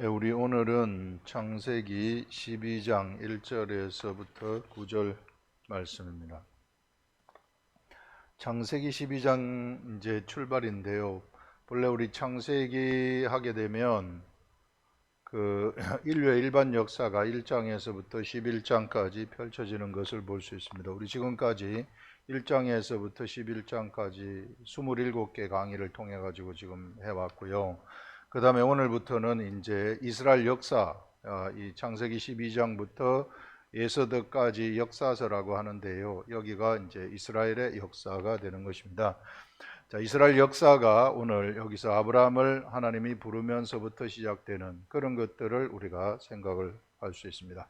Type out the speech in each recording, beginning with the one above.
네, 우리 오늘은 창세기 12장 1절에서부터 9절 말씀입니다. 창세기 12장 이제 출발인데요. 본래 우리 창세기 하게 되면 인류의 일반 역사가 1장에서부터 11장까지 펼쳐지는 것을 볼 수 있습니다. 우리 지금까지 1장에서부터 11장까지 27개 강의를 통해 가지고 지금 해왔고요. 그 다음에 오늘부터는 이제 이스라엘 역사, 이 창세기 12장부터 에서드까지 역사서라고 하는데요. 여기가 이제 이스라엘의 역사가 되는 것입니다. 자, 이스라엘 역사가 오늘 여기서 아브라함을 하나님이 부르면서부터 시작되는 그런 것들을 우리가 생각을 할 수 있습니다.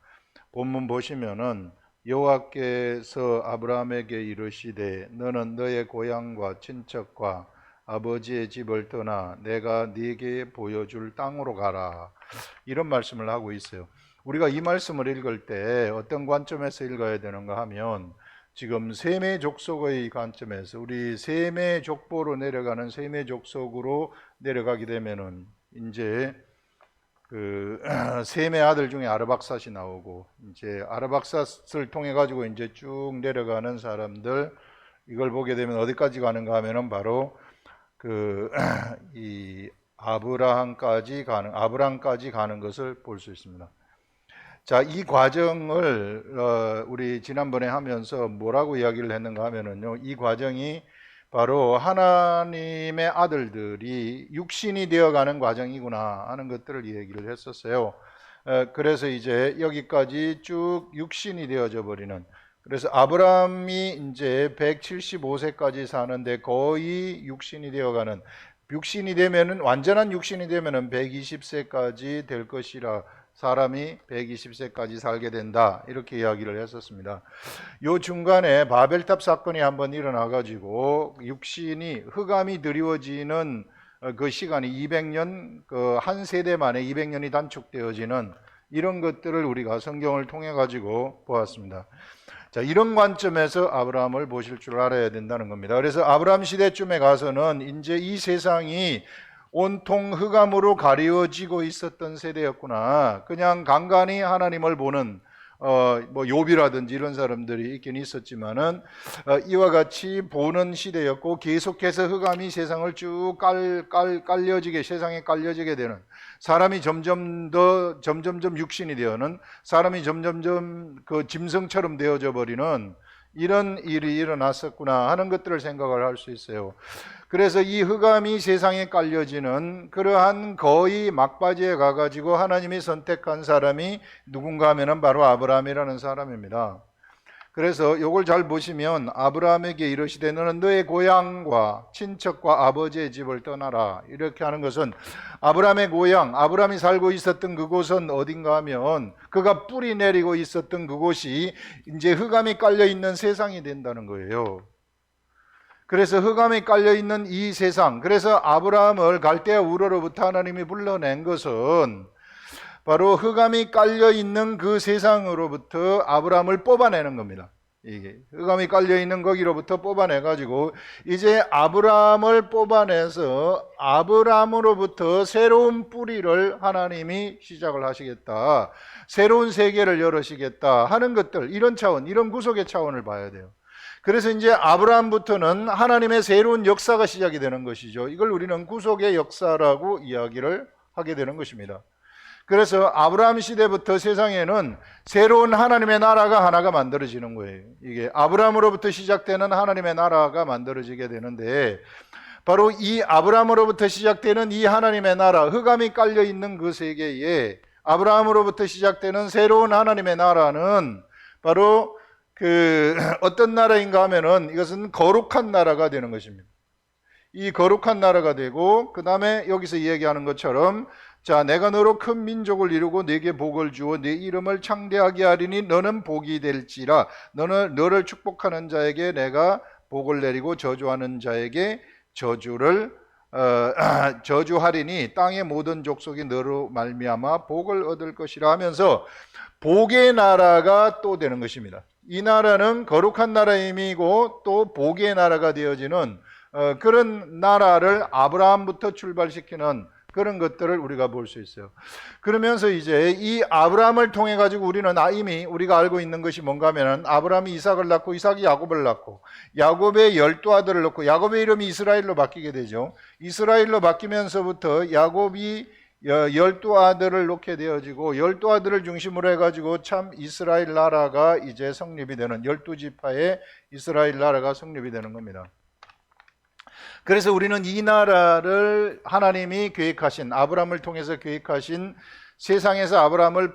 본문 보시면은 여호와께서 아브라함에게 이르시되 너는 너의 고향과 친척과 아버지의 집을 떠나 내가 네게 보여줄 땅으로 가라. 이런 말씀을 하고 있어요. 우리가 이 말씀을 읽을 때 어떤 관점에서 읽어야 되는가 하면 지금 셈의 족속의 관점에서 우리 셈의 족보로 내려가는 셈의 족속으로 내려가게 되면은 이제 셈의 아들 중에 아르박삿이 나오고 이제 아르박삿을 통해 가지고 이제 쭉 내려가는 사람들 이걸 보게 되면 어디까지 가는가 하면은 바로 이 아브라함까지 가는 것을 볼 수 있습니다. 자, 이 과정을 우리 지난번에 하면서 뭐라고 이야기를 했는가 하면은요, 이 과정이 바로 하나님의 아들들이 육신이 되어가는 과정이구나 하는 것들을 얘기를 했었어요. 그래서 이제 여기까지 쭉 육신이 되어져 버리는. 그래서 아브라함이 이제 175세까지 사는데 거의 육신이 되어가는, 육신이 되면은 완전한 육신이 되면은 120세까지 될 것이라 사람이 120세까지 살게 된다 이렇게 이야기를 했었습니다. 요 중간에 바벨탑 사건이 한번 일어나 가지고 육신이 흑암이 드리워지는 그 시간이 200년 한 세대 만에 200년이 단축되어지는 이런 것들을 우리가 성경을 통해 가지고 보았습니다. 자, 이런 관점에서 아브라함을 보실 줄 알아야 된다는 겁니다. 그래서 아브라함 시대쯤에 가서는 이제 이 세상이 온통 흑암으로 가리워지고 있었던 세대였구나. 그냥 간간히 하나님을 보는 뭐 욥이라든지 이런 사람들이 있긴 있었지만은 이와 같이 보는 시대였고 계속해서 흑암이 세상을 쭉 세상에 깔려지게 되는 사람이 점점 육신이 되어는 사람이 점점점 그 짐승처럼 되어져 버리는 이런 일이 일어났었구나 하는 것들을 생각을 할 수 있어요. 그래서 이 흑암이 세상에 깔려지는 그러한 거의 막바지에 가가지고 하나님이 선택한 사람이 누군가 하면은 바로 아브라함이라는 사람입니다. 그래서 이걸 잘 보시면 아브라함에게 이르시되 너는 너의 고향과 친척과 아버지의 집을 떠나라 이렇게 하는 것은 아브라함의 고향, 아브라함이 살고 있었던 그곳은 어딘가 하면 그가 뿌리 내리고 있었던 그곳이 이제 흑암이 깔려 있는 세상이 된다는 거예요. 그래서 흑암이 깔려 있는 이 세상, 그래서 아브라함을 갈대아 우르로부터 하나님이 불러낸 것은 바로 흑암이 깔려 있는 그 세상으로부터 아브라함을 뽑아내는 겁니다. 이게 흑암이 깔려 있는 거기로부터 뽑아내 가지고 이제 아브라함을 뽑아내서 아브라함으로부터 새로운 뿌리를 하나님이 시작을 하시겠다, 새로운 세계를 열으시겠다 하는 것들, 이런 차원, 이런 구속의 차원을 봐야 돼요. 그래서 이제 아브라함부터는 하나님의 새로운 역사가 시작이 되는 것이죠. 이걸 우리는 구속의 역사라고 이야기를 하게 되는 것입니다. 그래서 아브라함 시대부터 세상에는 새로운 하나님의 나라가 하나가 만들어지는 거예요. 이게 아브라함으로부터 시작되는 하나님의 나라가 만들어지게 되는데 바로 이 아브라함으로부터 시작되는 이 하나님의 나라, 흑암이 깔려 있는 그 세계에 아브라함으로부터 시작되는 새로운 하나님의 나라는 바로 어떤 나라인가 하면은 이것은 거룩한 나라가 되는 것입니다. 이 거룩한 나라가 되고 그 다음에 여기서 이야기하는 것처럼 자, 내가 너로 큰 민족을 이루고 네게 복을 주어 네 이름을 창대하게 하리니 너는 복이 될지라. 너를 축복하는 자에게 내가 복을 내리고 저주하는 자에게 저주하리니 땅의 모든 족속이 너로 말미암아 복을 얻을 것이라 하면서 복의 나라가 또 되는 것입니다. 이 나라는 거룩한 나라임이고 또 복의 나라가 되어지는 그런 나라를 아브라함부터 출발시키는 그런 것들을 우리가 볼 수 있어요. 그러면서 이제 이 아브라함을 통해 가지고 우리는 이미 우리가 알고 있는 것이 뭔가 하면은 아브라함이 이삭을 낳고 이삭이 야곱을 낳고 야곱의 12아들을 낳고 야곱의 이름이 이스라엘로 바뀌게 되죠. 이스라엘로 바뀌면서부터 야곱이 12아들을 놓게 되어지고 12아들을 중심으로 해가지고 참 이스라엘 나라가 이제 성립이 되는 12지파의 이스라엘 나라가 성립이 되는 겁니다. 그래서 우리는 이 나라를 하나님이 계획하신 아브라함을 통해서 계획하신 세상에서 아브라함을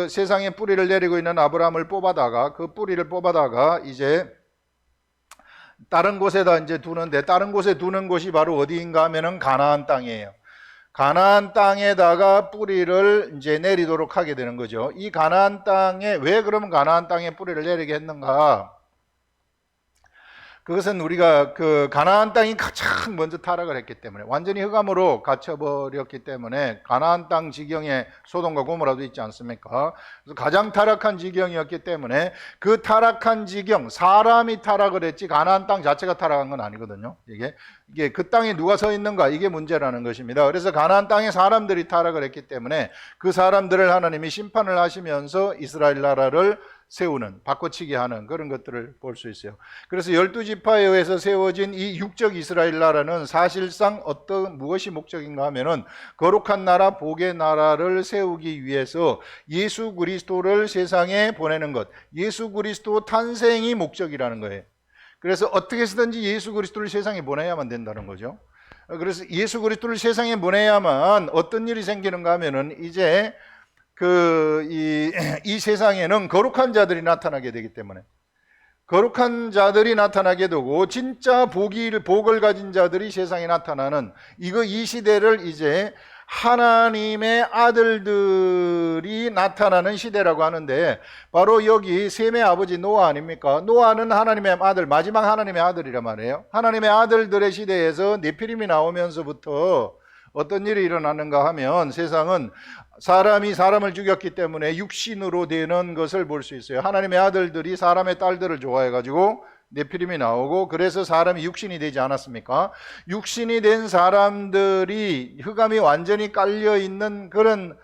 세상에 뿌리를 내리고 있는 아브라함을 뽑아다가 그 뿌리를 뽑아다가 이제 다른 곳에다 이제 두는데 다른 곳에 두는 곳이 바로 어디인가 하면은 가나안 땅이에요. 가나안 땅에다가 뿌리를 이제 내리도록 하게 되는 거죠. 이 가나안 땅에 왜 그러면 가나안 땅에 뿌리를 내리게 했는가? 그것은 우리가 그 가나안 땅이 가장 먼저 타락을 했기 때문에 완전히 흑암으로 갇혀버렸기 때문에 가나안 땅 지경에 소돔과 고모라도 있지 않습니까? 그래서 가장 타락한 지경이었기 때문에 그 타락한 지경, 사람이 타락을 했지 가나안 땅 자체가 타락한 건 아니거든요. 이게 그 땅에 누가 서 있는가 이게 문제라는 것입니다. 그래서 가나안 땅에 사람들이 타락을 했기 때문에 그 사람들을 하나님이 심판을 하시면서 이스라엘 나라를 세우는, 바꿔치기 하는 그런 것들을 볼 수 있어요. 그래서 12지파에 의해서 세워진 이 육적 이스라엘 나라는 사실상 무엇이 목적인가 하면은 거룩한 나라, 복의 나라를 세우기 위해서 예수 그리스도를 세상에 보내는 것, 예수 그리스도 탄생이 목적이라는 거예요. 그래서 어떻게 해서든지 예수 그리스도를 세상에 보내야만 된다는 거죠. 그래서 예수 그리스도를 세상에 보내야만 어떤 일이 생기는가 하면은 이제 이 세상에는 거룩한 자들이 나타나게 되기 때문에 거룩한 자들이 나타나게 되고 진짜 복을 가진 자들이 세상에 나타나는 이 시대를 이제 하나님의 아들들이 나타나는 시대라고 하는데 바로 여기 셈의 아버지 노아 아닙니까? 노아는 하나님의 아들, 마지막 하나님의 아들이란 말이에요. 하나님의 아들들의 시대에서 네피림이 나오면서부터 어떤 일이 일어나는가 하면 세상은 사람이 사람을 죽였기 때문에 육신으로 되는 것을 볼 수 있어요. 하나님의 아들들이 사람의 딸들을 좋아해가지고 네피림이 나오고 그래서 사람이 육신이 되지 않았습니까? 육신이 된 사람들이 흑암이 완전히 깔려있는 그런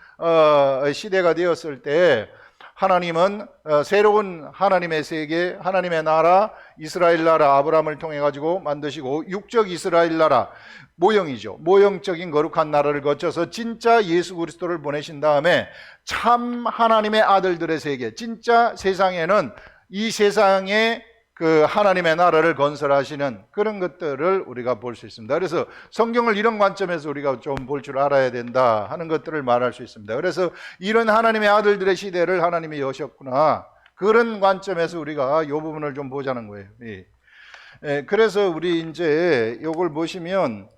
시대가 되었을 때 하나님은 새로운 하나님의 세계, 하나님의 나라, 이스라엘 나라 아브라함을 통해 가지고 만드시고 육적 이스라엘 나라 모형이죠. 모형적인 거룩한 나라를 거쳐서 진짜 예수 그리스도를 보내신 다음에 참 하나님의 아들들의 세계, 진짜 세상에는 이 세상에 그 하나님의 나라를 건설하시는 그런 것들을 우리가 볼 수 있습니다. 그래서 성경을 이런 관점에서 우리가 좀 볼 줄 알아야 된다 하는 것들을 말할 수 있습니다. 그래서 이런 하나님의 아들들의 시대를 하나님이 여셨구나. 그런 관점에서 우리가 이 부분을 좀 보자는 거예요. 그래서 우리 이제 이걸 보시면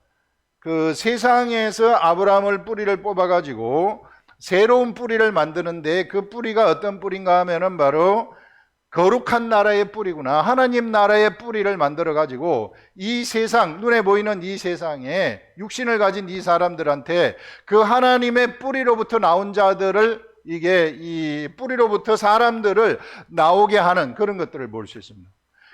그 세상에서 아브라함을 뿌리를 뽑아가지고 새로운 뿌리를 만드는데 그 뿌리가 어떤 뿌리인가 하면은 바로 거룩한 나라의 뿌리구나. 하나님 나라의 뿌리를 만들어 가지고 이 세상, 눈에 보이는 이 세상에 육신을 가진 이 사람들한테 그 하나님의 뿌리로부터 나온 자들을 이 뿌리로부터 사람들을 나오게 하는 그런 것들을 볼 수 있습니다.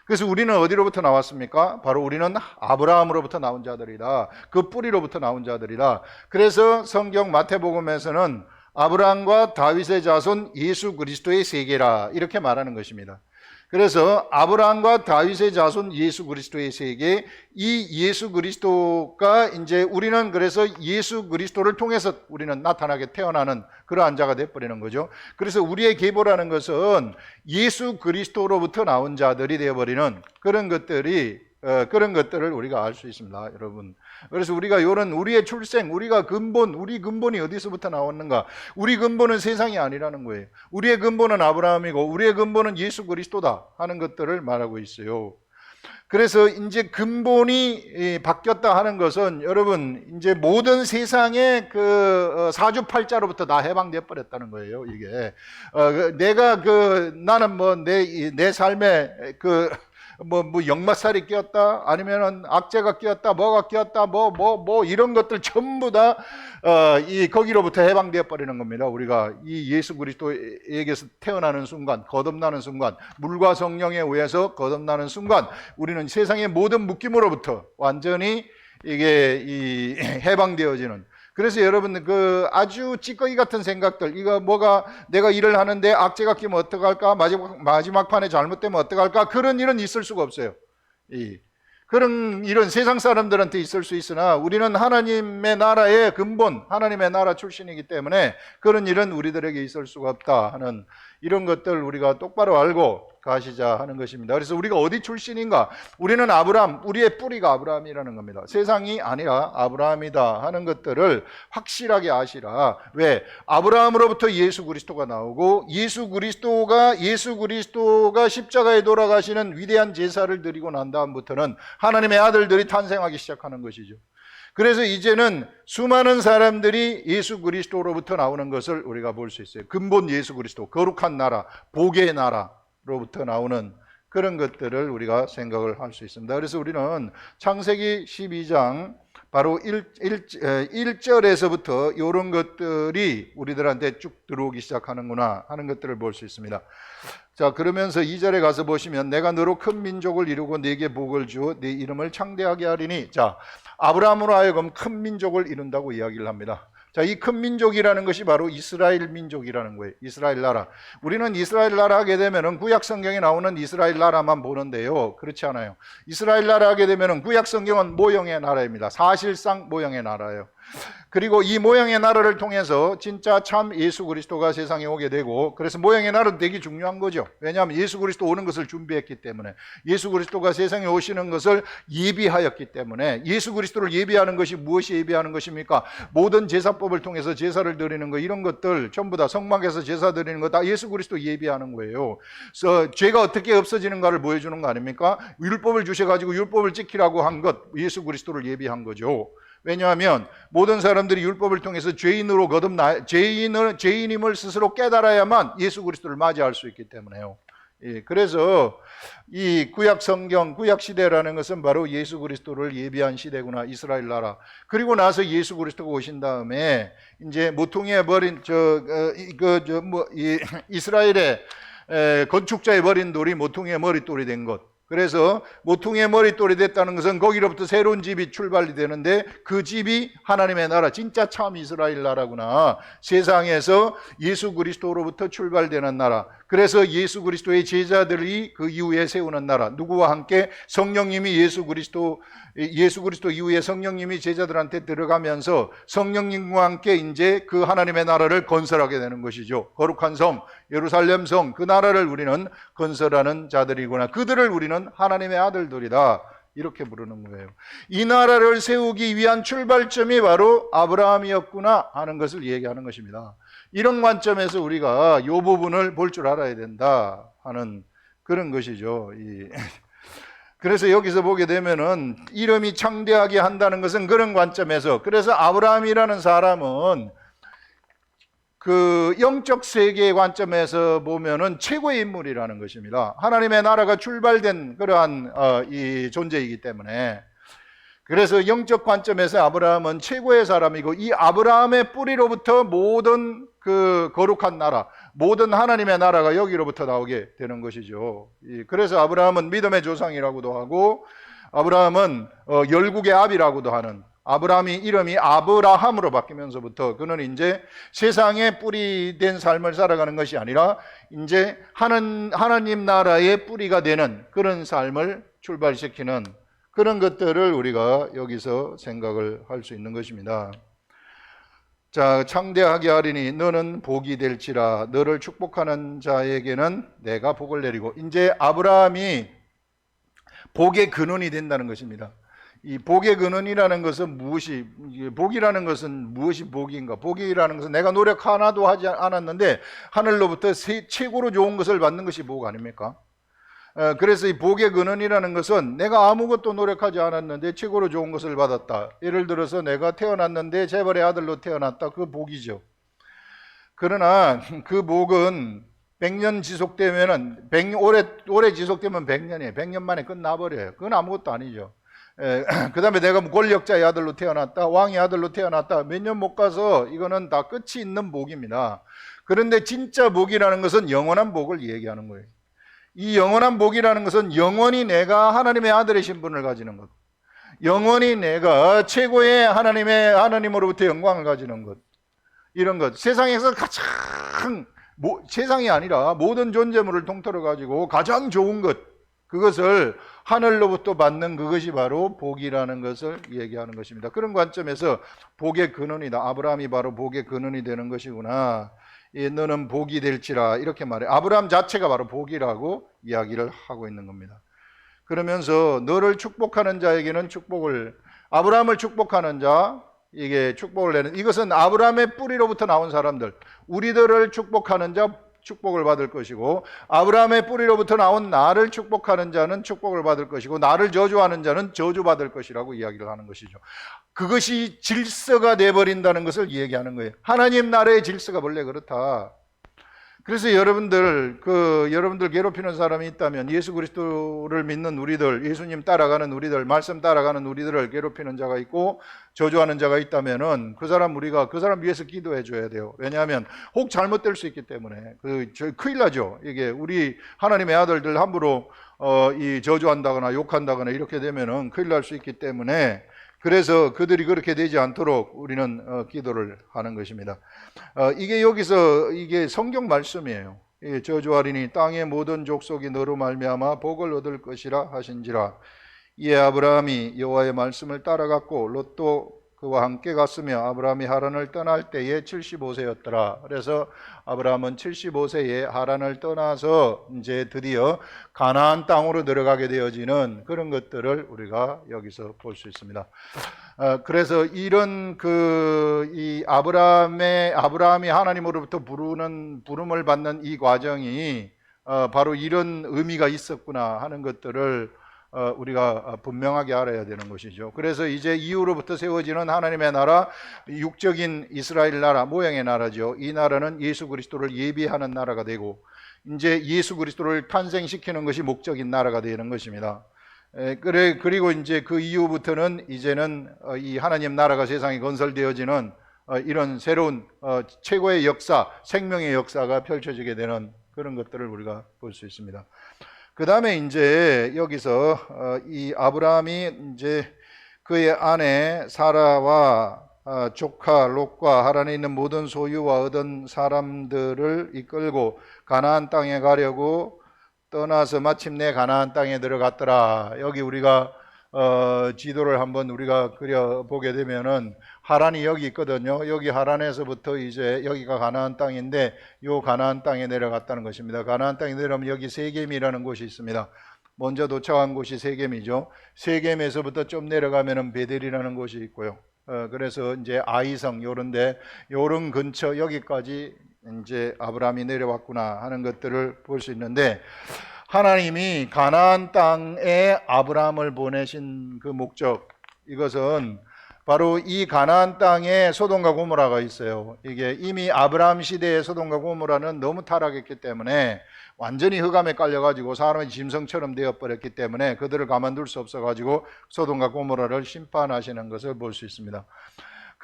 그래서 우리는 어디로부터 나왔습니까? 바로 우리는 아브라함으로부터 나온 자들이다. 그 뿌리로부터 나온 자들이다. 그래서 성경 마태복음에서는 아브라함과 다윗의 자손 예수 그리스도의 세계라 이렇게 말하는 것입니다. 그래서 아브라함과 다윗의 자손 예수 그리스도의 세계, 이 예수 그리스도가 이제 우리는 그래서 예수 그리스도를 통해서 우리는 나타나게 태어나는 그러한 자가 되어버리는 거죠. 그래서 우리의 계보라는 것은 예수 그리스도로부터 나온 자들이 되어버리는 그런 것들을 우리가 알 수 있습니다, 여러분. 그래서 우리가 우리의 출생, 우리 근본이 어디서부터 나왔는가? 우리 근본은 세상이 아니라는 거예요. 우리의 근본은 아브라함이고, 우리의 근본은 예수 그리스도다 하는 것들을 말하고 있어요. 그래서 이제 근본이 바뀌었다 하는 것은 여러분, 이제 모든 세상의 그 사주팔자로부터 다 해방되어 버렸다는 거예요, 이게. 나는 뭐 내 삶에 역마살이 끼었다, 아니면은 악재가 끼었다, 뭐가 끼었다, 이런 것들 전부 다, 거기로부터 해방되어 버리는 겁니다. 우리가 이 예수 그리스도에게서 태어나는 순간, 거듭나는 순간, 물과 성령에 의해서 거듭나는 순간, 우리는 세상의 모든 묶임으로부터 완전히 이게 해방되어지는. 그래서 여러분 그 아주 찌꺼기 같은 생각들, 이거 뭐가 내가 일을 하는데 악재가 끼면 어떡할까, 마지막 판에 잘못되면 어떡할까, 그런 일은 있을 수가 없어요. 그런 일은 세상 사람들한테 있을 수 있으나 우리는 하나님의 나라의 근본, 하나님의 나라 출신이기 때문에 그런 일은 우리들에게 있을 수가 없다 하는 이런 것들 우리가 똑바로 알고 가시자 하는 것입니다. 그래서 우리가 어디 출신인가? 우리는 아브라함, 우리의 뿌리가 아브라함이라는 겁니다. 세상이 아니라 아브라함이다 하는 것들을 확실하게 아시라. 왜? 아브라함으로부터 예수 그리스도가 나오고 예수 그리스도가 십자가에 돌아가시는 위대한 제사를 드리고 난 다음부터는 하나님의 아들들이 탄생하기 시작하는 것이죠. 그래서 이제는 수많은 사람들이 예수 그리스도로부터 나오는 것을 우리가 볼 수 있어요. 근본 예수 그리스도, 거룩한 나라, 복의 나라로부터 나오는 그런 것들을 우리가 생각을 할 수 있습니다. 그래서 우리는 창세기 12장 바로 1절에서부터 이런 것들이 우리들한테 쭉 들어오기 시작하는구나 하는 것들을 볼 수 있습니다. 자, 그러면서 2절에 가서 보시면 내가 너로 큰 민족을 이루고 네게 복을 주어 네 이름을 창대하게 하리니, 자, 아브라함으로 하여금 큰 민족을 이룬다고 이야기를 합니다. 자, 이 큰 민족이라는 것이 바로 이스라엘 민족이라는 거예요. 이스라엘 나라. 우리는 이스라엘 나라 하게 되면은 구약 성경에 나오는 이스라엘 나라만 보는데요. 그렇지 않아요. 이스라엘 나라 하게 되면은 구약 성경은 모형의 나라입니다. 사실상 모형의 나라예요. 그리고 이 모형의 나라를 통해서 진짜 참 예수 그리스도가 세상에 오게 되고, 그래서 모형의 나라도 되게 중요한 거죠. 왜냐하면 예수 그리스도 오는 것을 준비했기 때문에, 예수 그리스도가 세상에 오시는 것을 예비하였기 때문에. 예수 그리스도를 예비하는 것이 무엇이 예비하는 것입니까? 모든 제사법을 통해서 제사를 드리는 거, 이런 것들 전부 다 성막에서 제사 드리는 거 다 예수 그리스도 예비하는 거예요. 그래서 죄가 어떻게 없어지는가를 보여주는 거 아닙니까? 율법을 주셔가지고 율법을 지키라고 한 것, 예수 그리스도를 예비한 거죠. 왜냐하면 모든 사람들이 율법을 통해서 죄인으로 죄인임을 스스로 깨달아야만 예수 그리스도를 맞이할 수 있기 때문에요. 그래서 이 구약 성경, 구약 시대라는 것은 바로 예수 그리스도를 예비한 시대구나, 이스라엘 나라. 그리고 나서 예수 그리스도가 오신 다음에 이제 모퉁이에 버린 이스라엘의 건축자의 버린 돌이 모퉁이의 머릿돌이 된 것. 그래서 모퉁이의 머릿돌이 됐다는 것은 거기로부터 새로운 집이 출발이 되는데, 그 집이 하나님의 나라, 진짜 참 이스라엘 나라구나. 세상에서 예수 그리스도로부터 출발되는 나라. 그래서 예수 그리스도의 제자들이 그 이후에 세우는 나라. 누구와 함께? 성령님이 예수 그리스도 이후에 성령님이 제자들한테 들어가면서 성령님과 함께 이제 그 하나님의 나라를 건설하게 되는 것이죠. 거룩한 성, 예루살렘 성, 그 나라를 우리는 건설하는 자들이구나. 그들을 우리는 하나님의 아들들이다, 이렇게 부르는 거예요. 이 나라를 세우기 위한 출발점이 바로 아브라함이었구나 하는 것을 얘기하는 것입니다. 이런 관점에서 우리가 이 부분을 볼 줄 알아야 된다 하는 그런 것이죠. 그래서 여기서 보게 되면은 이름이 창대하게 한다는 것은 그런 관점에서, 그래서 아브라함이라는 사람은 그 영적 세계의 관점에서 보면은 최고의 인물이라는 것입니다. 하나님의 나라가 출발된 그러한 이 존재이기 때문에. 그래서 영적 관점에서 아브라함은 최고의 사람이고, 이 아브라함의 뿌리로부터 모든 그 거룩한 나라, 모든 하나님의 나라가 여기로부터 나오게 되는 것이죠. 그래서 아브라함은 믿음의 조상이라고도 하고, 아브라함은 열국의 아비라고도 하는, 아브라함이 이름이 아브라함으로 바뀌면서부터 그는 이제 세상에 뿌리된 삶을 살아가는 것이 아니라 이제 하나님 나라의 뿌리가 되는 그런 삶을 출발시키는 그런 것들을 우리가 여기서 생각을 할 수 있는 것입니다. 자, 창대하게 하리니 너는 복이 될지라, 너를 축복하는 자에게는 내가 복을 내리고. 이제 아브라함이 복의 근원이 된다는 것입니다. 이 복의 근원이라는 것은 복이라는 것은 무엇이 복인가? 복이라는 것은 내가 노력 하나도 하지 않았는데 하늘로부터 최고로 좋은 것을 받는 것이 복 아닙니까? 그래서 이 복의 근원이라는 것은 내가 아무것도 노력하지 않았는데 최고로 좋은 것을 받았다. 예를 들어서 내가 태어났는데 재벌의 아들로 태어났다. 그 복이죠. 그러나 그 복은 100년 지속되면은, 오래 지속되면 100년이에요. 100년 만에 끝나버려요. 그건 아무것도 아니죠. 그 다음에 내가 권력자의 아들로 태어났다, 왕의 아들로 태어났다, 몇 년 못 가서 이거는 다 끝이 있는 복입니다. 그런데 진짜 복이라는 것은 영원한 복을 얘기하는 거예요. 이 영원한 복이라는 것은 영원히 내가 하나님의 아들의 신분을 가지는 것, 영원히 내가 최고의 하나님으로부터 영광을 가지는 것, 이런 것, 세상에서 가장 세상이 아니라 모든 존재물을 통틀어 가지고 가장 좋은 것, 그것을 하늘로부터 받는 그것이 바로 복이라는 것을 얘기하는 것입니다. 그런 관점에서 복의 근원이다. 아브라함이 바로 복의 근원이 되는 것이구나. 너는 복이 될지라, 이렇게 말해. 아브라함 자체가 바로 복이라고 이야기를 하고 있는 겁니다. 그러면서 너를 축복하는 자에게는 축복을, 아브라함을 축복하는 자, 이게 축복을 내는, 이것은 아브라함의 뿌리로부터 나온 사람들, 우리들을 축복하는 자 축복을 받을 것이고, 아브라함의 뿌리로부터 나온 나를 축복하는 자는 축복을 받을 것이고, 나를 저주하는 자는 저주받을 것이라고 이야기를 하는 것이죠. 그것이 질서가 돼버린다는 것을 얘기하는 거예요. 하나님 나라의 질서가 원래 그렇다. 그래서 여러분들 괴롭히는 사람이 있다면, 예수 그리스도를 믿는 우리들, 예수님 따라가는 우리들, 말씀 따라가는 우리들을 괴롭히는 자가 있고 저주하는 자가 있다면은 우리가 그 사람 위해서 기도해 줘야 돼요. 왜냐하면 혹 잘못될 수 있기 때문에 큰일 나죠. 이게 우리 하나님의 아들들 함부로 이 저주한다거나 욕한다거나 이렇게 되면은 큰일 날 수 있기 때문에, 그래서 그들이 그렇게 되지 않도록 우리는 기도를 하는 것입니다. 이게 여기서 이게 성경 말씀이에요. 저주하리니 땅의 모든 족속이 너로 말미암아 복을 얻을 것이라 하신지라. 이에 아브라함이 여호와의 말씀을 따라갔고 롯도 그와 함께 갔으며 아브라함이 하란을 떠날 때에 75세였더라. 그래서 아브라함은 75세에 하란을 떠나서 이제 드디어 가나안 땅으로 들어가게 되어지는 그런 것들을 우리가 여기서 볼 수 있습니다. 그래서 이런 이 아브라함이 하나님으로부터 부름을 받는 이 과정이 바로 이런 의미가 있었구나 하는 것들을 우리가 분명하게 알아야 되는 것이죠. 그래서 이제 이후로부터 세워지는 하나님의 나라, 육적인 이스라엘 나라, 모양의 나라죠. 이 나라는 예수 그리스도를 예비하는 나라가 되고, 이제 예수 그리스도를 탄생시키는 것이 목적인 나라가 되는 것입니다. 그리고 이제 그 이후부터는 이제는 이 하나님 나라가 세상에 건설되어지는 이런 새로운 최고의 역사, 생명의 역사가 펼쳐지게 되는 그런 것들을 우리가 볼 수 있습니다. 그 다음에 이제 여기서 이 아브라함이 이제 그의 아내 사라와 조카 롯과 하란에 있는 모든 소유와 얻은 사람들을 이끌고 가나안 땅에 가려고 떠나서 마침내 가나안 땅에 들어갔더라. 여기 우리가 지도를 한번 우리가 그려보게 되면은 하란이 여기 있거든요. 여기 하란에서부터 이제 여기가 가나안 땅인데, 요 가나안 땅에 내려갔다는 것입니다. 가나안 땅에 내려오면 여기 세겜이라는 곳이 있습니다. 먼저 도착한 곳이 세겜이죠. 세겜에서부터 좀 내려가면은 베델이라는 곳이 있고요. 그래서 이제 아이성 요런 근처 여기까지 이제 아브라함이 내려왔구나 하는 것들을 볼 수 있는데, 하나님이 가나안 땅에 아브라함을 보내신 그 목적, 이것은 바로 이 가나안 땅에 소돔과 고모라가 있어요. 이게 이미 아브라함 시대의 소돔과 고모라는 너무 타락했기 때문에 완전히 흑암에 깔려가지고 사람의 짐승처럼 되어버렸기 때문에 그들을 가만둘 수 없어가지고 소돔과 고모라를 심판하시는 것을 볼 수 있습니다.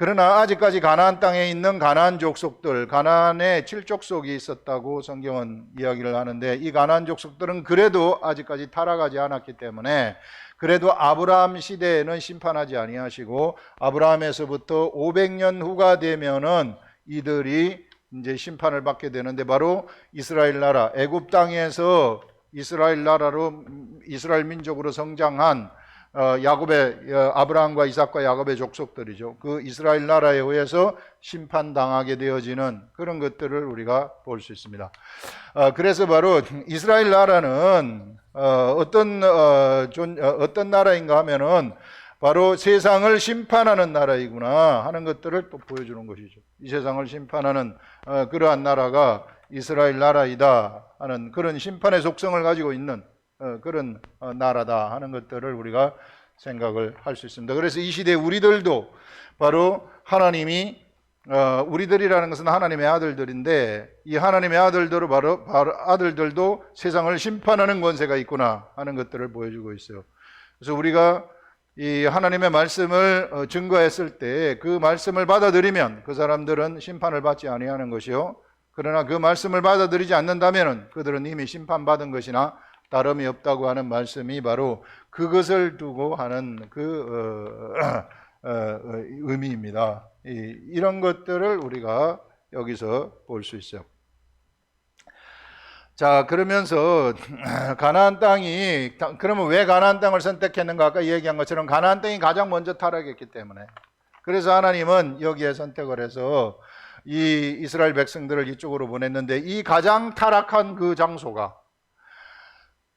그러나 아직까지 가나안 땅에 있는 가나안 족속들, 가나안에 7족속이 있었다고 성경은 이야기를 하는데, 이 가나안 족속들은 그래도 아직까지 타락하지 않았기 때문에 그래도 아브라함 시대에는 심판하지 아니하시고, 아브라함에서부터 500년 후가 되면은 이들이 이제 심판을 받게 되는데, 바로 이스라엘 나라, 애굽 땅에서 이스라엘 나라로, 이스라엘 민족으로 성장한 아브라함과 이삭과 야곱의 족속들이죠. 그 이스라엘 나라에 의해서 심판당하게 되어지는 그런 것들을 우리가 볼 수 있습니다. 그래서 바로 이스라엘 나라는 어떤 나라인가 하면은 바로 세상을 심판하는 나라이구나 하는 것들을 또 보여주는 것이죠. 이 세상을 심판하는 그러한 나라가 이스라엘 나라이다 하는 그런 심판의 속성을 가지고 있는 그런 나라다 하는 것들을 우리가 생각을 할 수 있습니다. 그래서 이 시대 우리들도 바로 하나님이 우리들이라는 것은 하나님의 아들들인데, 이 하나님의 바로 아들들도 세상을 심판하는 권세가 있구나 하는 것들을 보여주고 있어요. 그래서 우리가 이 하나님의 말씀을 증거했을 때 그 말씀을 받아들이면 그 사람들은 심판을 받지 아니하는 것이요, 그러나 그 말씀을 받아들이지 않는다면 그들은 이미 심판받은 것이나 다름이 없다고 하는 말씀이 바로 그것을 두고 하는 의미입니다. 이런 것들을 우리가 여기서 볼 수 있어요. 자, 그러면서 가나안 땅이, 그러면 왜 가나안 땅을 선택했는가? 아까 얘기한 것처럼 가나안 땅이 가장 먼저 타락했기 때문에. 그래서 하나님은 여기에 선택을 해서 이 이스라엘 백성들을 이쪽으로 보냈는데, 이 가장 타락한 그 장소가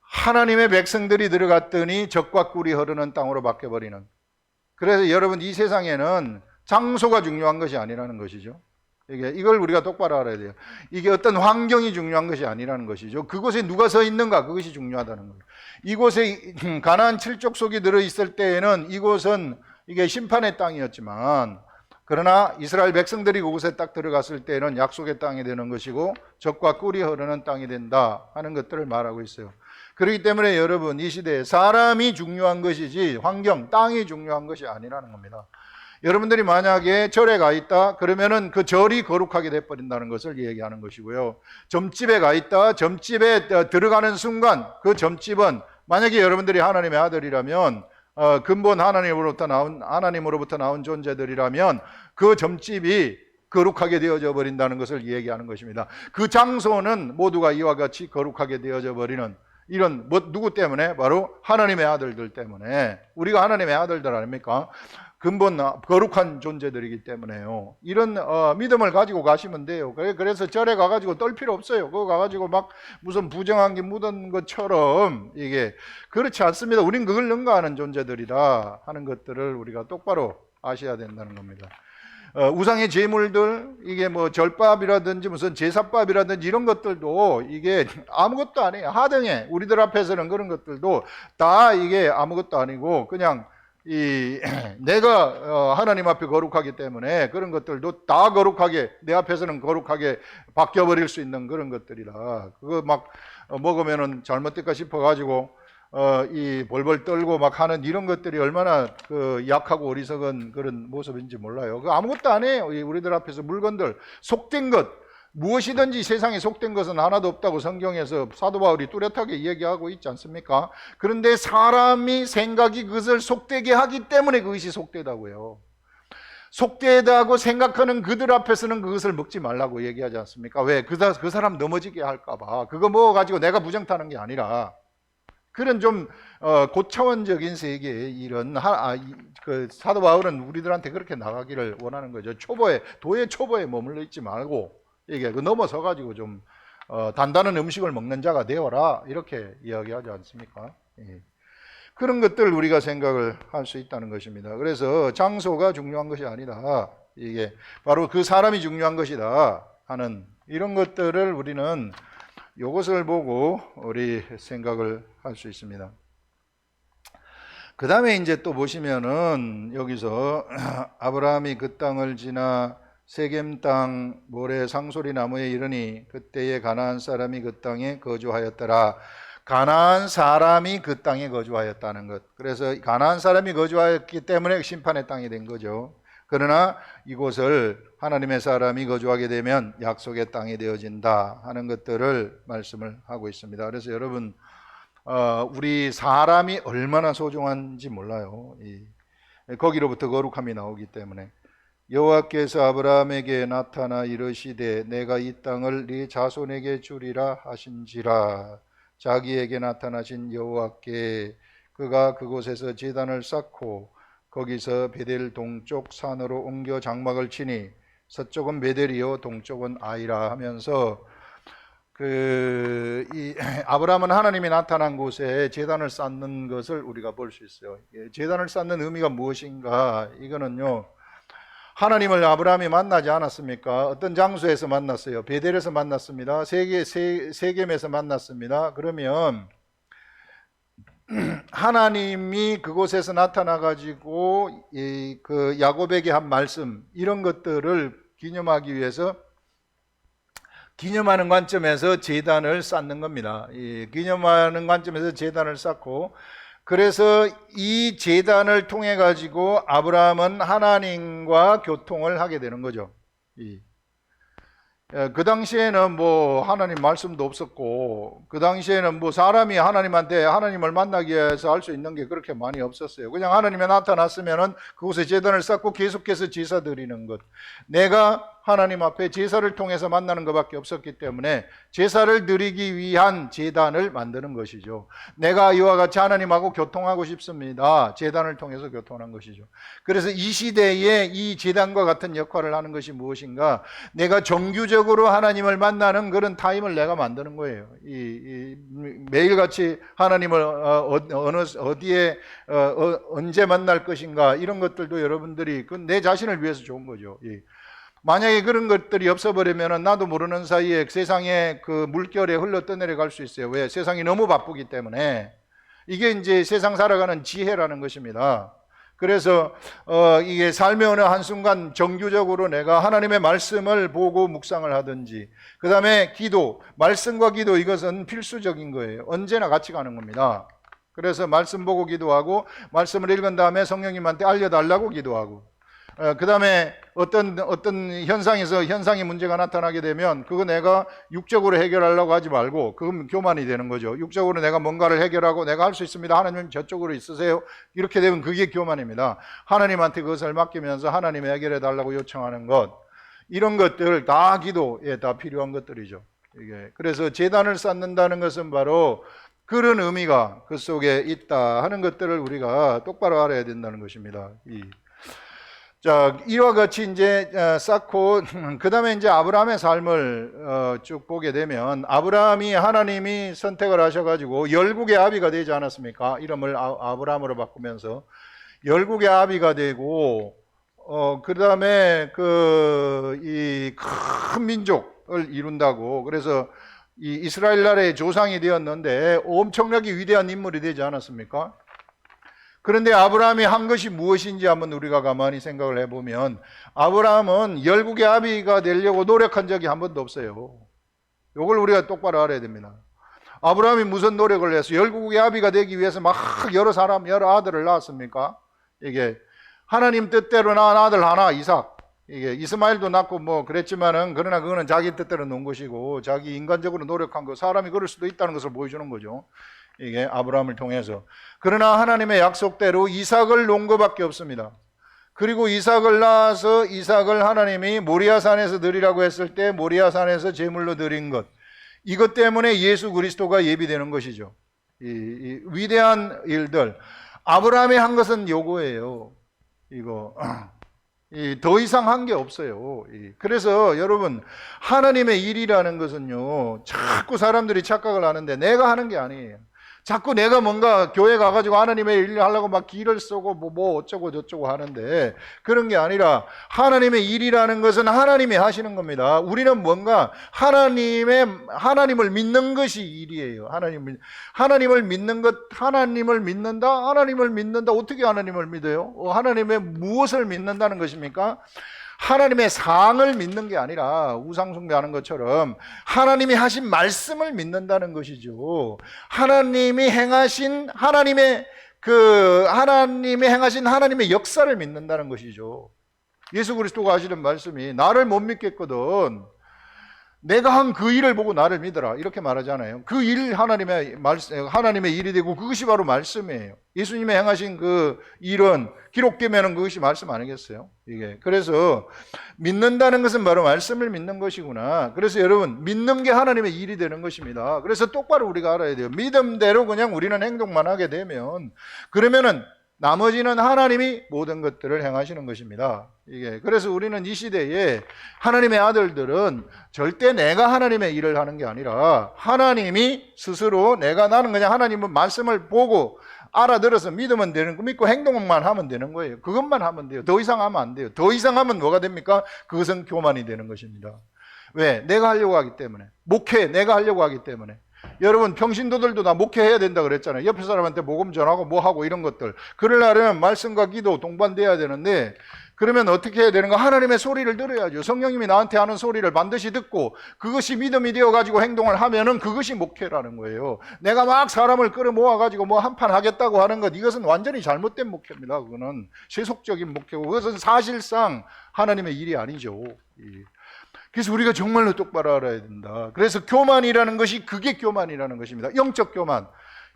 하나님의 백성들이 들어갔더니 적과 꿀이 흐르는 땅으로 바뀌어버리는. 그래서 여러분, 이 세상에는 장소가 중요한 것이 아니라는 것이죠. 이걸 우리가 똑바로 알아야 돼요. 이게 어떤 환경이 중요한 것이 아니라는 것이죠. 그곳에 누가 서 있는가, 그것이 중요하다는 거예요. 이곳에 가나안 7족속이 들어있을 때에는 이곳은 이게 심판의 땅이었지만, 그러나 이스라엘 백성들이 그곳에 딱 들어갔을 때는 약속의 땅이 되는 것이고 적과 꿀이 흐르는 땅이 된다 하는 것들을 말하고 있어요. 그렇기 때문에 여러분, 이 시대에 사람이 중요한 것이지 환경, 땅이 중요한 것이 아니라는 겁니다. 여러분들이 만약에 절에 가 있다 그러면은 그 절이 거룩하게 돼버린다는 것을 얘기하는 것이고요. 점집에 가 있다, 점집에 들어가는 순간 그 점집은 만약에 여러분들이 하나님의 아들이라면, 근본 하나님으로부터 나온 존재들이라면 그 점집이 거룩하게 되어져 버린다는 것을 얘기하는 것입니다. 그 장소는 모두가 이와 같이 거룩하게 되어져 버리는, 이런 누구 때문에? 바로 하나님의 아들들 때문에. 우리가 하나님의 아들들 아닙니까? 근본 거룩한 존재들이기 때문에요. 이런 믿음을 가지고 가시면 돼요. 그래서 절에 가가지고 떨 필요 없어요. 그거 가가지고 막 무슨 부정한 게 묻은 것처럼, 이게 그렇지 않습니다. 우린 그걸 능가하는 존재들이다 하는 것들을 우리가 똑바로 아셔야 된다는 겁니다. 우상의 제물들, 이게 뭐 절밥이라든지 무슨 제사밥이라든지 이런 것들도 이게 아무것도 아니에요. 하등해. 우리들 앞에서는 그런 것들도 다 이게 아무것도 아니고 그냥 내가 하나님 앞에 거룩하기 때문에 그런 것들도 다 거룩하게, 내 앞에서는 거룩하게 바뀌어버릴 수 있는 그런 것들이라, 그거 막 먹으면은 잘못될까 싶어가지고 이 벌벌 떨고 막 하는 이런 것들이 얼마나 그 약하고 어리석은 그런 모습인지 몰라요. 그 아무것도 아니에요. 우리들 앞에서 물건들, 속된 것, 무엇이든지 세상에 속된 것은 하나도 없다고 성경에서 사도 바울이 뚜렷하게 얘기하고 있지 않습니까? 그런데 사람이 생각이 그것을 속되게 하기 때문에 그것이 속되다고요. 속되다고 생각하는 그들 앞에서는 그것을 먹지 말라고 얘기하지 않습니까? 왜? 그 사람 넘어지게 할까 봐. 그거 먹어가지고 내가 부정타는 게 아니라, 그런 좀 고차원적인 세계의 이런 그 사도 바울은 우리들한테 그렇게 나가기를 원하는 거죠. 도의 초보에 머물러 있지 말고 이게 넘어서 가지고 좀 단단한 음식을 먹는 자가 되어라, 이렇게 이야기하지 않습니까? 예. 그런 것들 우리가 생각을 할 수 있다는 것입니다. 그래서 장소가 중요한 것이 아니다, 이게 바로 그 사람이 중요한 것이다 하는 이런 것들을 우리는 이것을 보고 우리 생각을 할 수 있습니다. 그 다음에 이제 또 보시면은 여기서 아브라함이 그 땅을 지나 세겜 땅 모래 상소리 나무에 이르니 그때에 가나안 사람이 그 땅에 거주하였더라. 가나안 사람이 그 땅에 거주하였다는 것. 그래서 가나안 사람이 거주하였기 때문에 심판의 땅이 된 거죠. 그러나 이곳을 하나님의 사람이 거주하게 되면 약속의 땅이 되어진다 하는 것들을 말씀을 하고 있습니다. 그래서 여러분, 우리 사람이 얼마나 소중한지 몰라요. 거기로부터 거룩함이 나오기 때문에. 여호와께서 아브라함에게 나타나 이르시되 내가 이 땅을 네 자손에게 주리라 하신지라. 자기에게 나타나신 여호와께 그가 그곳에서 제단을 쌓고 거기서 베델 동쪽 산으로 옮겨 장막을 치니 서쪽은 베델이요 동쪽은 아이라 하면서 이 아브라함은 하나님이 나타난 곳에 제단을 쌓는 것을 우리가 볼 수 있어요. 제단을 쌓는 의미가 무엇인가? 이거는요, 하나님을 아브라함이 만나지 않았습니까? 어떤 장소에서 만났어요. 베델에서 만났습니다. 세겜에서 만났습니다. 그러면 하나님이 그곳에서 나타나 가지고 그 야곱에게 한 말씀, 이런 것들을 기념하기 위해서 기념하는 관점에서 제단을 쌓는 겁니다. 기념하는 관점에서 제단을 쌓고, 그래서 이 제단을 통해 가지고 아브라함은 하나님과 교통을 하게 되는 거죠. 그 당시에는 뭐 하나님 말씀도 없었고, 그 당시에는 뭐 사람이 하나님한테 하나님을 만나기 위해서 할 수 있는 게 그렇게 많이 없었어요. 그냥 하나님이 나타났으면은 그곳에 제단을 쌓고 계속해서 제사 드리는 것. 내가 하나님 앞에 제사를 통해서 만나는 것밖에 없었기 때문에 제사를 드리기 위한 제단을 만드는 것이죠. 내가 이와 같이 하나님하고 교통하고 싶습니다. 제단을 통해서 교통하는 것이죠. 그래서 이 시대에 이 제단과 같은 역할을 하는 것이 무엇인가? 내가 정규적으로 하나님을 만나는 그런 타임을 내가 만드는 거예요. 매일같이 하나님을 어디에 언제 만날 것인가, 이런 것들도 여러분들이 내 자신을 위해서 좋은 거죠. 만약에 그런 것들이 없어버리면 나도 모르는 사이에 세상의 그 물결에 흘러 떠내려갈 수 있어요. 왜? 세상이 너무 바쁘기 때문에. 이게 이제 세상 살아가는 지혜라는 것입니다. 그래서 이게 삶의 어느 한순간 정규적으로 내가 하나님의 말씀을 보고 묵상을 하든지, 그 다음에 기도, 말씀과 기도, 이것은 필수적인 거예요. 언제나 같이 가는 겁니다. 그래서 말씀 보고 기도하고, 말씀을 읽은 다음에 성령님한테 알려달라고 기도하고, 그 다음에 어떤 현상에서 현상의 문제가 나타나게 되면 그거 내가 육적으로 해결하려고 하지 말고, 그건 교만이 되는 거죠. 육적으로 내가 뭔가를 해결하고 내가 할 수 있습니다, 하나님 저쪽으로 있으세요, 이렇게 되면 그게 교만입니다. 하나님한테 그것을 맡기면서 하나님이 해결해 달라고 요청하는 것, 이런 것들 다 기도에 다 필요한 것들이죠. 이게 그래서 제단을 쌓는다는 것은 바로 그런 의미가 그 속에 있다 하는 것들을 우리가 똑바로 알아야 된다는 것입니다. 자, 이와 같이 이제 쌓고, 그 다음에 이제 아브라함의 삶을 쭉 보게 되면, 아브라함이 하나님이 선택을 하셔가지고 열국의 아비가 되지 않았습니까? 이름을 아브라함으로 바꾸면서 열국의 아비가 되고, 그 다음에 이 큰 민족을 이룬다고, 그래서 이 이스라엘 나라의 조상이 되었는데 엄청나게 위대한 인물이 되지 않았습니까? 그런데 아브라함이 한 것이 무엇인지 한번 우리가 가만히 생각을 해보면, 아브라함은 열국의 아비가 되려고 노력한 적이 한 번도 없어요. 이걸 우리가 똑바로 알아야 됩니다. 아브라함이 무슨 노력을 해서 열국의 아비가 되기 위해서 막 여러 아들을 낳았습니까? 이게 하나님 뜻대로 낳은 아들 하나, 이삭. 이게 이스마엘도 낳고 뭐 그랬지만은, 그러나 그거는 자기 뜻대로 놓은 것이고 자기 인간적으로 노력한 거, 사람이 그럴 수도 있다는 것을 보여주는 거죠. 이게 아브라함을 통해서. 그러나 하나님의 약속대로 이삭을 놓은 것밖에 없습니다. 그리고 이삭을 낳아서 이삭을 하나님이 모리아산에서 드리라고 했을 때 모리아산에서 제물로 드린 것, 이것 때문에 예수 그리스도가 예비되는 것이죠. 이 위대한 일들, 아브라함이 한 것은 요거예요. 이거 더 이상 한 게 없어요. 그래서 여러분, 하나님의 일이라는 것은요, 자꾸 사람들이 착각을 하는데 내가 하는 게 아니에요. 자꾸 내가 뭔가 교회 가가지고 하나님의 일을 하려고 막 기를 쓰고 뭐 어쩌고 저쩌고 하는데, 그런 게 아니라 하나님의 일이라는 것은 하나님이 하시는 겁니다. 우리는 뭔가 하나님을 믿는 것이 일이에요. 하나님을 믿는 것, 하나님을 믿는다. 어떻게 하나님을 믿어요? 하나님의 무엇을 믿는다는 것입니까? 하나님의 사항을 믿는 게 아니라 우상숭배하는 것처럼 하나님이 하신 말씀을 믿는다는 것이죠. 하나님이 행하신 하나님의 역사를 믿는다는 것이죠. 예수 그리스도가 하시는 말씀이, 나를 못 믿겠거든 내가 한 그 일을 보고 나를 믿어라, 이렇게 말하잖아요. 그 일 하나님의 일이 되고 그것이 바로 말씀이에요. 예수님의 행하신 그 일은 기록되면 그것이 말씀 아니겠어요? 이게 그래서 믿는다는 것은 바로 말씀을 믿는 것이구나. 그래서 여러분, 믿는 게 하나님의 일이 되는 것입니다. 그래서 똑바로 우리가 알아야 돼요. 믿음대로 그냥 우리는 행동만 하게 되면, 그러면은 나머지는 하나님이 모든 것들을 행하시는 것입니다. 그래서 우리는 이 시대에 하나님의 아들들은 절대 내가 하나님의 일을 하는 게 아니라 하나님이 스스로, 나는 그냥 하나님의 말씀을 보고 알아들어서 믿으면 되는 거, 믿고 행동만 하면 되는 거예요. 그것만 하면 돼요. 더 이상 하면 안 돼요. 더 이상 하면 뭐가 됩니까? 그것은 교만이 되는 것입니다. 왜? 내가 하려고 하기 때문에. 내가 하려고 하기 때문에. 여러분, 평신도들도 다 목회해야 된다 그랬잖아요. 옆에 사람한테 복음 전하고 뭐 하고 이런 것들. 그러려면 말씀과 기도 동반돼야 되는데, 그러면 어떻게 해야 되는가? 하나님의 소리를 들어야죠. 성령님이 나한테 하는 소리를 반드시 듣고 그것이 믿음이 되어가지고 행동을 하면은 그것이 목회라는 거예요. 내가 막 사람을 끌어모아가지고 뭐 한판 하겠다고 하는 것, 이것은 완전히 잘못된 목회입니다. 그거는 세속적인 목회고 그것은 사실상 하나님의 일이 아니죠. 그래서 우리가 정말로 똑바로 알아야 된다. 그래서 교만이라는 것이 그게 교만이라는 것입니다. 영적 교만.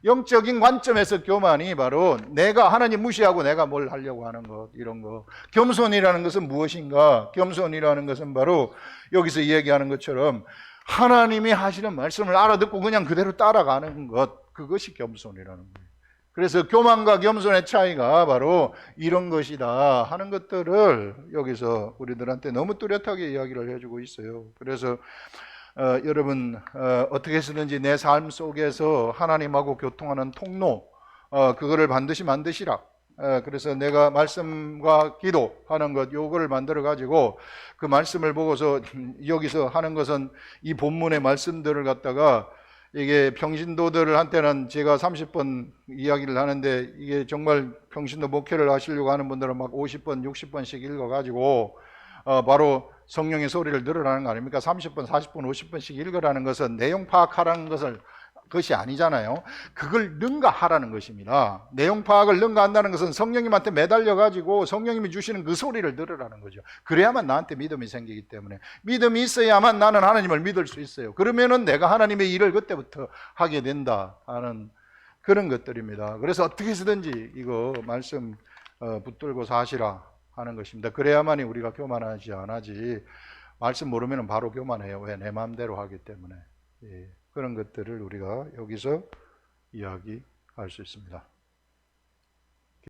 영적인 관점에서 교만이 바로 내가 하나님 무시하고 내가 뭘 하려고 하는 것, 이런 거. 겸손이라는 것은 무엇인가? 겸손이라는 것은 바로 여기서 이야기하는 것처럼 하나님이 하시는 말씀을 알아듣고 그냥 그대로 따라가는 것, 그것이 겸손이라는 거예요. 그래서 교만과 겸손의 차이가 바로 이런 것이다 하는 것들을 여기서 우리들한테 너무 뚜렷하게 이야기를 해주고 있어요. 그래서 여러분 어떻게 해서든지 내 삶 속에서 하나님하고 교통하는 통로, 그거를 반드시 만드시라. 그래서 내가 말씀과 기도하는 것, 요거를 만들어 가지고 그 말씀을 보고서 여기서 하는 것은 이 본문의 말씀들을 갖다가 이게 평신도들한테는 제가 30번 이야기를 하는데 이게 정말 평신도 목회를 하시려고 하는 분들은 막 50번, 60번씩 읽어가지고 바로 성령의 소리를 들으라는 거 아닙니까? 30번, 40번, 50번씩 읽으라는 것은 내용 파악하라는 것이 아니잖아요. 그걸 능가하라는 것입니다. 내용 파악을 능가한다는 것은 성령님한테 매달려가지고 성령님이 주시는 그 소리를 들으라는 거죠. 그래야만 나한테 믿음이 생기기 때문에, 믿음이 있어야만 나는 하나님을 믿을 수 있어요. 그러면은 내가 하나님의 일을 그때부터 하게 된다 하는 그런 것들입니다. 그래서 어떻게 해서든지 이거 말씀 붙들고 사시라 하는 것입니다. 그래야만이 우리가 교만하지 않아지, 말씀 모르면 바로 교만해요. 왜? 내 마음대로 하기 때문에. 그런 것들을 우리가 여기서 이야기할 수 있습니다.